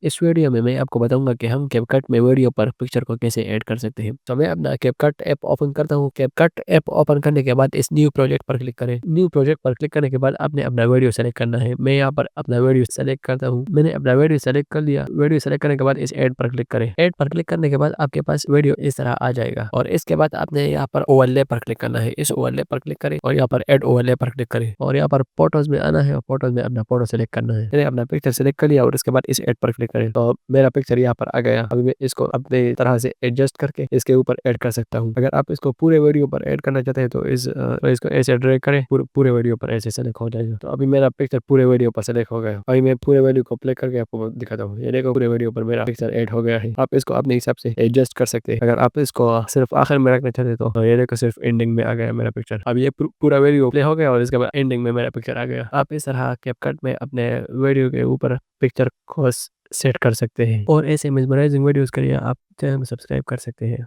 इस वीडियो में मैं आपको बताऊंगा कि हम कैपकट में वीडियो पर पिक्चर को कैसे ऐड कर सकते हैं। तो मैं अपना कैपकट ऐप ओपन करता हूँ। कैपकट ऐप ओपन करने के बाद इस न्यू प्रोजेक्ट पर क्लिक करें। न्यू प्रोजेक्ट पर क्लिक करने के बाद आपने अपना वीडियो सेलेक्ट करना है। मैं यहाँ पर अपना वीडियो सेलेक्ट करता हूँ। मैंने अपना वीडियो सेलेक्ट कर लिया। वीडियो सेलेक्ट करने के बाद इस ऐड पर क्लिक करें। ऐड पर क्लिक करने के बाद आपके पास वीडियो इस तरह आ जाएगा और इसके बाद आपने यहाँ पर ओवरले पर क्लिक करना है। इस ओवरले पर क्लिक करें और यहाँ पर ऐड ओवरले पर क्लिक करें और यहाँ पर फोटोज में आना है और फोटोज में अपना फोटो सेलेक्ट करना है। मैंने अपना पिक्चर सेलेक्ट कर लिया और इसके बाद इस ऐड पर क्लिक करें तो मेरा पिक्चर यहाँ पर आ गया। अभी मैं इसको अपने तरह से एडजस्ट करके इसके ऊपर ऐड कर सकता हूँ। अगर आप इसको पूरे वीडियो पर ऐड करना चाहते हैं तो इसको ऐसे ड्रैग करें, पूरे वीडियो पर ऐसे सेलेक्ट हो जाएगा। तो अभी मेरा पिक्चर पूरे वीडियो पर सेलेक्ट हो गया। अभी मैं पूरे वीडियो को प्ले करके आपको दिखाता हूँ। ये देखो पूरे वीडियो पर मेरा पिक्चर ऐड हो गया है। आप इसको अपने हिसाब से एडजस्ट कर सकते हैं। अगर आप इसको सिर्फ आखिर में रखना चाहते तो ये देखो सिर्फ एंडिंग में आ गया मेरा पिक्चर। अब ये पूरा वीडियो प्ले हो गया और इसके बाद एंडिंग में मेरा पिक्चर आ गया। आप इस तरह कैपकट में अपने वीडियो के ऊपर पिक्चर को सेट कर सकते हैं और ऐसे मेस्मराइजिंग वीडियोस के लिए आप चैनल में सब्सक्राइब कर सकते हैं।